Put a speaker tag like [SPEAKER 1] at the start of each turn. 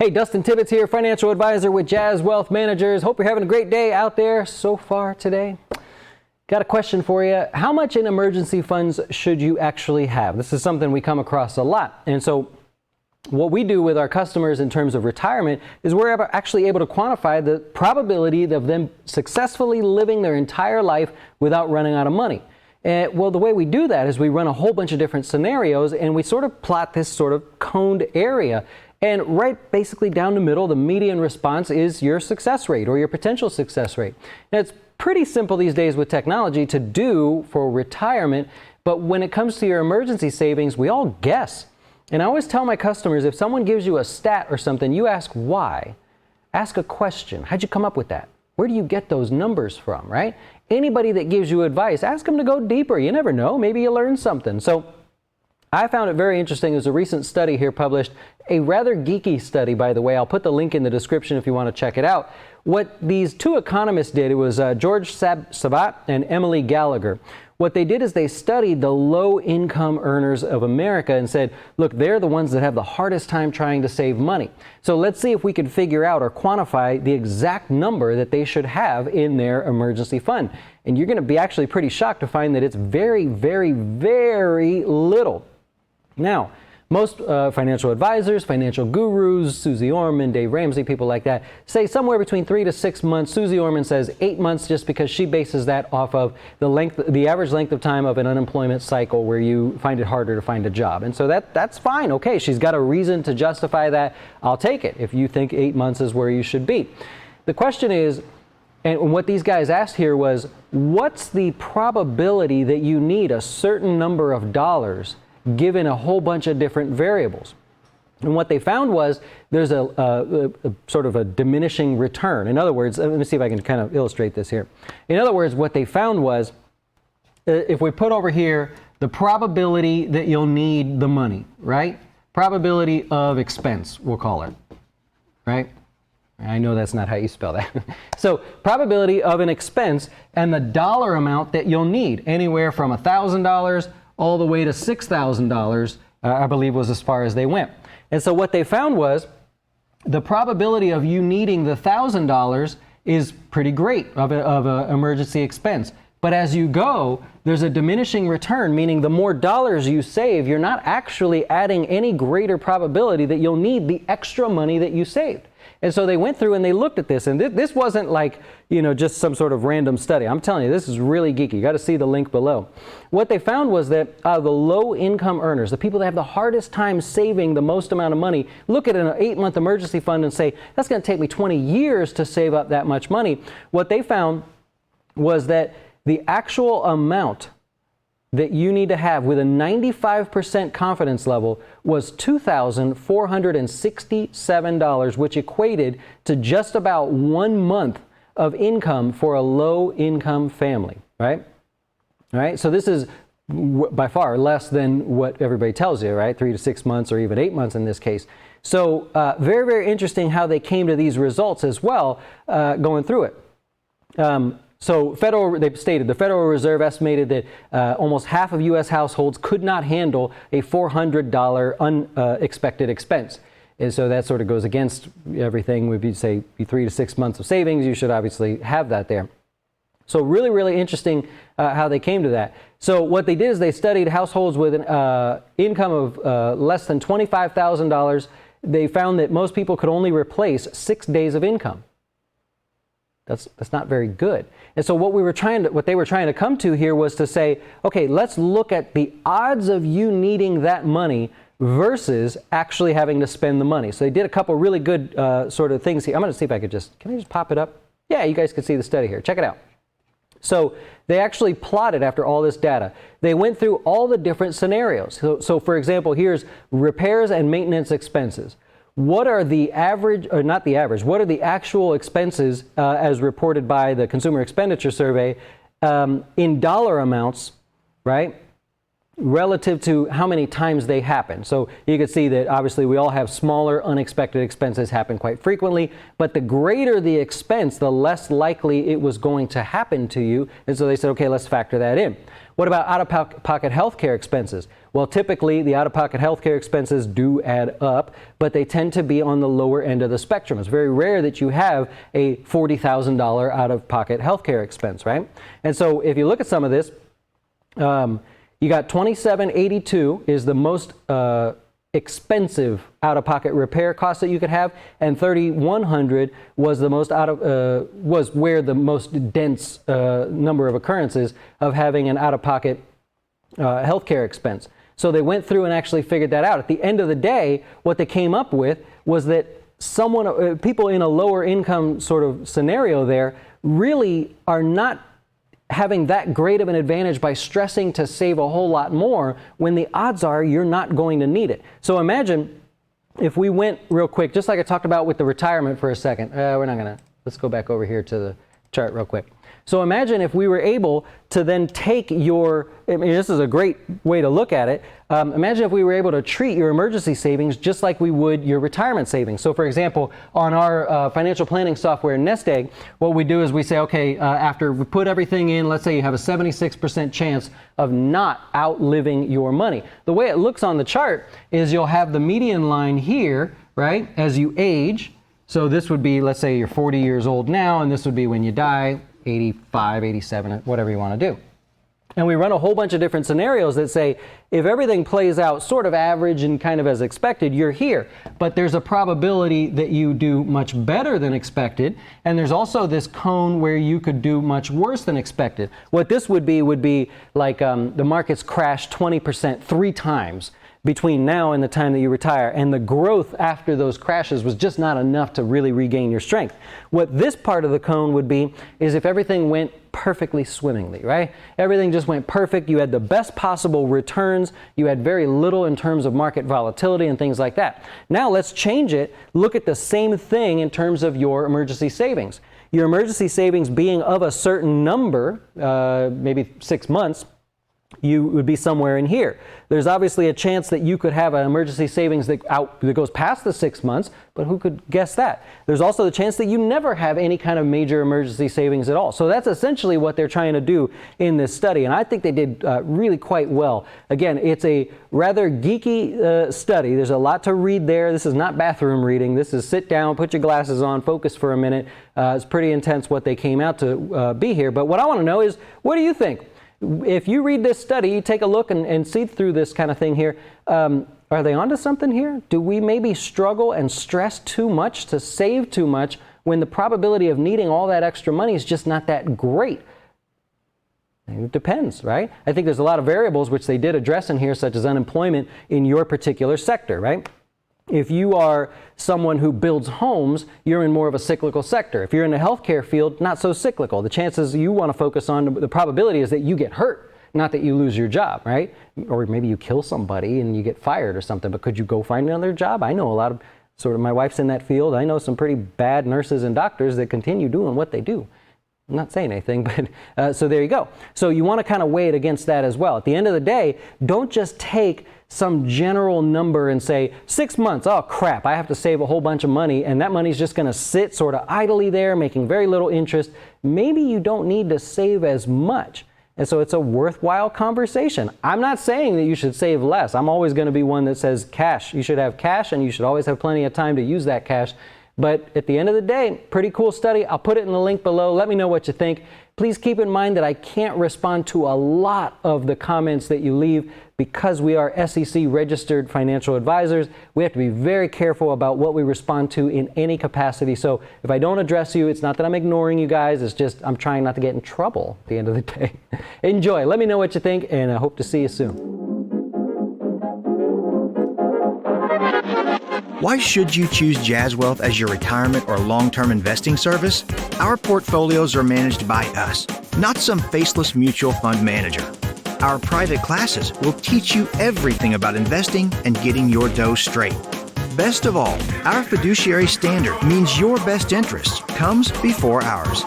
[SPEAKER 1] Hey, Dustin Tibbetts here, financial advisor with Jazz Wealth Managers. Hope you're having a great day out there so far today. Got a question for you. How much in emergency funds should you actually have? This is something we come across a lot. And so what we do with our customers in terms of retirement is we're actually able to quantify the probability of them successfully living their entire life without running out of money. Well, the way we do that is we run a whole bunch of different scenarios and we sort of plot this sort of coned area. And right basically down the middle, the median response is your success rate or your potential success rate. Now, it's pretty simple these days with technology to do for retirement, but when it comes to your emergency savings, we all guess. And I always tell my customers, if someone gives you a stat or something, you ask why. Ask a question. How'd you come up with that? Where do you get those numbers from, right? Anybody that gives you advice, ask them to go deeper. You never know. Maybe you learn something. So I found it very interesting. There's a recent study here published, a rather geeky study, by the way. I'll put the link in the description if you want to check it out. What these two economists did, it was George Sabat and Emily Gallagher. What they did is they studied the low-income earners of America and said, look, they're the ones that have the hardest time trying to save money. So let's see if we can figure out or quantify the exact number that they should have in their emergency fund. And you're going to be actually pretty shocked to find that it's very, very, very little. Now, most financial advisors, financial gurus, Susie Orman, Dave Ramsey, people like that, say somewhere between 3 to 6 months. Susie Orman says 8 months just because she bases that off of the average length of time of an unemployment cycle where you find it harder to find a job. And so that's fine. Okay, she's got a reason to justify that. I'll take it if you think 8 months is where you should be. The question is, and what these guys asked here was, what's the probability that you need a certain number of dollars given a whole bunch of different variables? And what they found was there's a sort of a diminishing return. In other words, let me see if I can kind of illustrate this here. In other words, what they found was if we put over here the probability that you'll need the money, right? Probability of expense, we'll call it, right? I know that's not how you spell that. So probability of an expense and the dollar amount that you'll need, anywhere from $1,000 all the way to $6,000, I believe was as far as they went. And so what they found was the probability of you needing the $1,000 is pretty great of an emergency expense. But as you go, there's a diminishing return, meaning the more dollars you save, you're not actually adding any greater probability that you'll need the extra money that you saved. And so they went through and they looked at this, and this wasn't like, just some sort of random study. I'm telling you, this is really geeky. You got to see the link below. What they found was that the low-income earners, the people that have the hardest time saving the most amount of money, look at an 8-month emergency fund and say, that's going to take me 20 years to save up that much money. What they found was that the actual amount that you need to have with a 95% confidence level was $2,467, which equated to just about 1 month of income for a low-income family, right? All right, so this is by far less than what everybody tells you, right? 3 to 6 months or even 8 months in this case. So very, very interesting how they came to these results as well, going through it. So they stated the Federal Reserve estimated that almost half of U.S. households could not handle a $400 unexpected expense. And so that sort of goes against everything. Would be say 3 to 6 months of savings. You should obviously have that there. So really, really interesting how they came to that. So what they did is they studied households with an income of less than $25,000. They found that most people could only replace 6 days of income. That's not very good. And so what they were trying to come to here was to say, okay, let's look at the odds of you needing that money versus actually having to spend the money. So they did a couple really good sort of things here. I'm going to see if I could can I just pop it up? Yeah, you guys can see the study here. Check it out. So they actually plotted after all this data. They went through all the different scenarios. So for example, here's repairs and maintenance expenses. What are the average, or not the average, what are the actual expenses as reported by the Consumer Expenditure Survey in dollar amounts, right? relative to how many times they happen. So you can see that obviously we all have smaller unexpected expenses happen quite frequently, but the greater the expense, the less likely it was going to happen to you. And so they said, okay, let's factor that in. What about out-of-pocket healthcare expenses? Well, typically the out-of-pocket healthcare expenses do add up, but they tend to be on the lower end of the spectrum. It's very rare that you have a $40,000 out-of-pocket healthcare expense, right? And so if you look at some of this, you got $2,782 is the most expensive out-of-pocket repair cost that you could have, and $3,100 was the most was where the most dense number of occurrences of having an out-of-pocket healthcare expense. So they went through and actually figured that out. At the end of the day, what they came up with was that people in a lower income sort of scenario there really are not having that great of an advantage by stressing to save a whole lot more when the odds are you're not going to need it. So imagine if we went real quick, just like I talked about with the retirement for a second. Let's go back over here to the chart real quick. So imagine if we were able to then take this is a great way to look at it. Imagine if we were able to treat your emergency savings just like we would your retirement savings. So for example, on our financial planning software, Nest Egg, what we do is we say, okay, after we put everything in, let's say you have a 76% chance of not outliving your money. The way it looks on the chart is you'll have the median line here, right, as you age. So this would be, let's say you're 40 years old now, and this would be when you die, 85, 87, whatever you want to do. And we run a whole bunch of different scenarios that say, if everything plays out sort of average and kind of as expected, you're here. But there's a probability that you do much better than expected. And there's also this cone where you could do much worse than expected. What this would be like the markets crash 20% 3 times between now and the time that you retire, and the growth after those crashes was just not enough to really regain your strength. What this part of the cone would be is if everything went perfectly swimmingly, right? Everything just went perfect. You had the best possible returns. You had very little in terms of market volatility and things like that. Now let's change it. Look at the same thing in terms of your emergency savings. Your emergency savings being of a certain number, maybe 6 months, you would be somewhere in here. There's obviously a chance that you could have an emergency savings that goes past the 6 months, but who could guess that? There's also the chance that you never have any kind of major emergency savings at all. So that's essentially what they're trying to do in this study, and I think they did really quite well. Again, it's a rather geeky study. There's a lot to read there. This is not bathroom reading. This is sit down, put your glasses on, focus for a minute. It's pretty intense what they came out to be here. But what I want to know is, what do you think? If you read this study, you take a look and see through this kind of thing here. Are they onto something here? Do we maybe struggle and stress too much to save too much when the probability of needing all that extra money is just not that great? It depends, right? I think there's a lot of variables which they did address in here, such as unemployment in your particular sector, right? If you are someone who builds homes, you're in more of a cyclical sector. If you're in the healthcare field, not so cyclical. The chances you want to focus on, the probability is that you get hurt, not that you lose your job, right? Or maybe you kill somebody and you get fired or something, but could you go find another job? I know a lot of, my wife's in that field. I know some pretty bad nurses and doctors that continue doing what they do. I'm not saying anything, but so there you go. So you want to kind of weigh it against that as well. At the end of the day, don't just take some general number and say 6 months, oh crap, I have to save a whole bunch of money, and that money's just going to sit sort of idly there making very little interest. Maybe you don't need to save as much. And so it's a worthwhile conversation. I'm not saying that you should save less. I'm always going to be one that says cash. You should have cash, and you should always have plenty of time to use that cash. But at the end of the day, pretty cool study. I'll put it in the link below. Let me know what you think. Please keep in mind that I can't respond to a lot of the comments that you leave because we are SEC registered financial advisors. We have to be very careful about what we respond to in any capacity. So if I don't address you, it's not that I'm ignoring you guys. It's just I'm trying not to get in trouble at the end of the day. Enjoy. Let me know what you think, and I hope to see you soon.
[SPEAKER 2] Why should you choose Jazz Wealth as your retirement or long-term investing service? Our portfolios are managed by us, not some faceless mutual fund manager. Our private classes will teach you everything about investing and getting your dough straight. Best of all, our fiduciary standard means your best interest comes before ours.